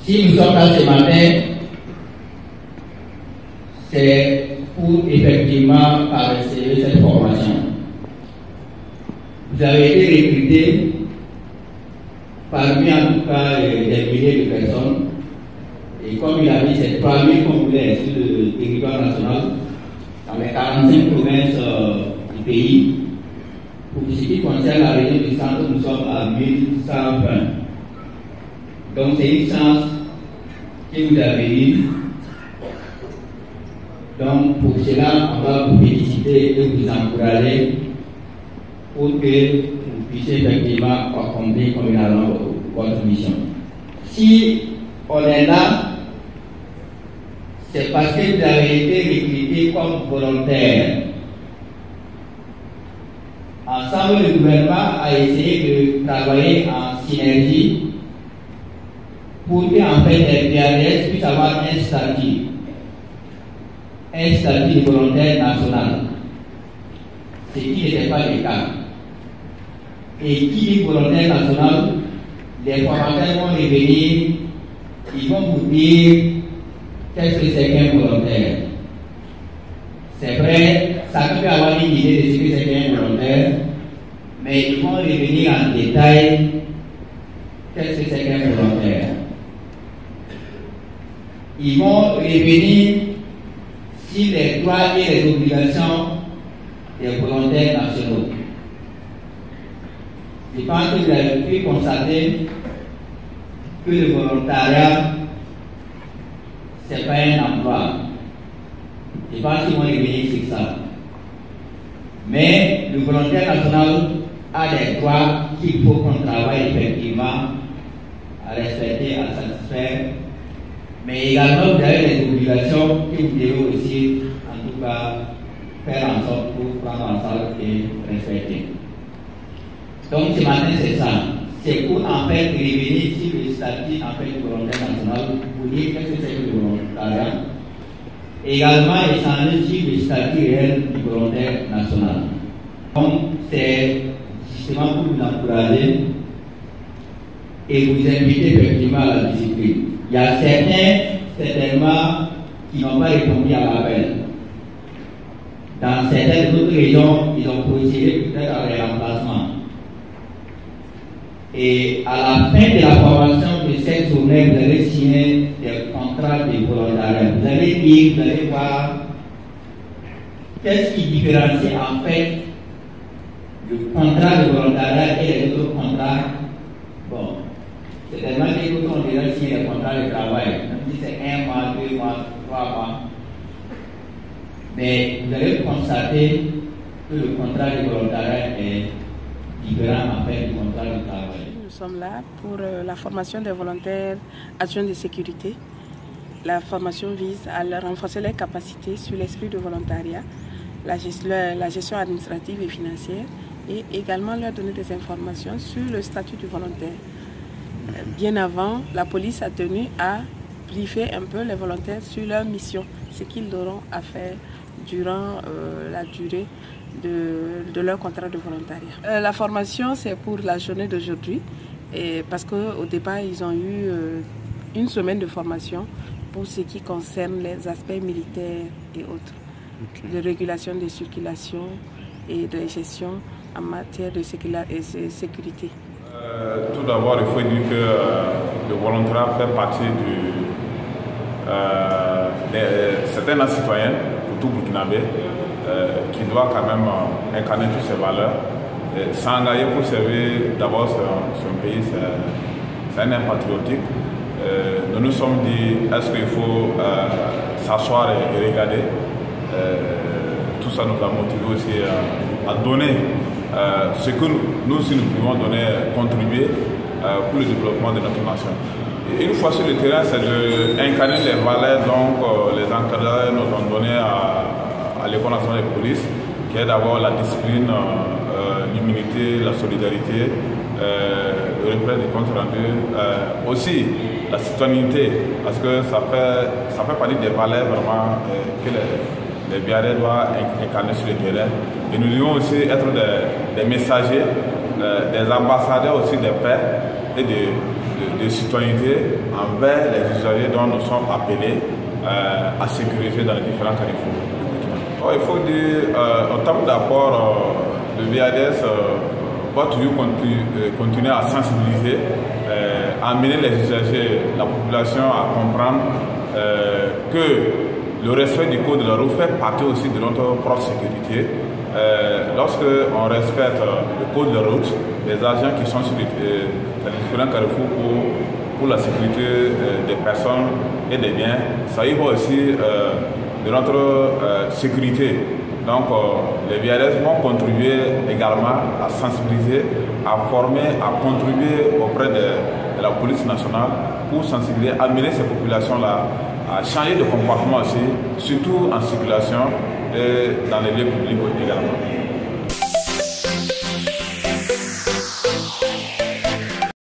Si nous sommes là ce matin, c'est pour effectivement passer cette formation. Vous avez été recrutés parmi en tout cas des milliers de personnes. Et comme il a dit, c'est 3000 Congolais sur le territoire national, dans les 45 provinces du pays. Pour ce qui concerne la région du centre, nous sommes à 1120. Donc c'est une chance que vous avez eue. Donc pour cela, on va vous féliciter et vous encourager pour que vous puissiez effectivement accomplir convenablement votre mission. Si on est là, c'est parce que vous avez été recrutés comme volontaires. Ensemble, le gouvernement a essayé de travailler en synergie pour que en fait les PADS puissent avoir un statut de volontaire national, ce qui n'était pas le cas. Et qui dit volontaire national, les formateurs vont revenir, ils vont vous dire qu'est-ce que c'est qu'un volontaire. C'est vrai, ça peut avoir une idée de ce que c'est qu'un volontaire, mais ils vont revenir en détail qu'est-ce que c'est qu'un volontaire. Ils vont revenir sur les droits et les obligations des volontaires nationaux. Je pense que vous avez pu constater que le volontariat, ce n'est pas un emploi. Je pense qu'ils vont revenir sur ça. Mais le volontaire national a des droits qu'il faut qu'on travaille effectivement à respecter, à satisfaire. Mais également, vous avez des obligations que vous devez aussi, en tout cas, faire en sorte pour prendre en charge et respecter. Donc ce matin, c'est ça. C'est pour en fait revenir sur le statut en fait, du volontaire national, pour dire qu'est-ce que c'est que le volontariat. Également échanger sur le statut réel du volontaire national. Donc c'est justement pour vous encourager et vous inviter effectivement à la discipline. Il y a certains, certainement, qui n'ont pas répondu à l'appel. Dans certaines autres régions, ils ont procédé peut-être à des remplacements. Et à la fin de la formation de cette journée, vous allez signer des contrats de volontariat. Vous allez lire, vous allez voir qu'est-ce qui différencie en fait le contrat de volontariat et les autres contrats. Bon, c'est tellement que les autres ont déjà signé des contrats de travail, même si c'est 1 mois, 2 mois, 3 mois. Mais vous allez constater que le contrat de volontariat est différent en fait du contrat de travail. Nous sommes là pour la formation des volontaires adjoints de sécurité. La formation vise à leur renforcer les capacités sur l'esprit de volontariat, la gestion administrative et financière, et également leur donner des informations sur le statut du volontaire. Bien avant, la police a tenu à briefer un peu les volontaires sur leur mission, ce qu'ils auront à faire durant la durée de leur contrat de volontariat. La formation, c'est pour la journée d'aujourd'hui, parce qu'au départ, ils ont eu une semaine de formation pour ce qui concerne les aspects militaires et autres, de régulation des circulations et de gestion en matière de sécurité. Tout d'abord, il faut dire que le volontariat fait partie de certains citoyens, pour tout Burkinabé, qui doit quand même incarner toutes ces valeurs. S'engager pour servir d'abord son pays, c'est un acte patriotique. Nous nous sommes dit, est-ce qu'il faut s'asseoir et regarder. Tout ça nous a motivé aussi à donner ce que nous aussi nous pouvons donner, contribuer pour le développement de notre nation. Et une fois sur le terrain, c'est d'incarner les valeurs donc les encadreurs nous ont donné à l'École nationale de police, qui est d'abord la discipline, l'humilité, la solidarité, le respect des comptes rendus, aussi la citoyenneté, parce que ça fait partie des valeurs vraiment que les BAD doivent incarner sur le terrain. Et nous devons aussi être des messagers, des ambassadeurs aussi de paix et de de citoyenneté envers les usagers dont nous sommes appelés à sécuriser dans les différents carrefours. Il faut dire, en termes d'apport, le VADS va toujours continuer à sensibiliser, à amener les usagers, la population à comprendre que le respect du code de la route fait partie aussi de notre propre sécurité. Lorsque on respecte le code de la route, les agents qui sont sur les différents carrefours pour la sécurité des personnes et des biens, ça y va aussi de notre sécurité. Donc les VADS vont contribuer également à sensibiliser, à former, à contribuer auprès de la police nationale pour sensibiliser, amener ces populations-là à changer de comportement aussi, surtout en circulation et dans les lieux publics également.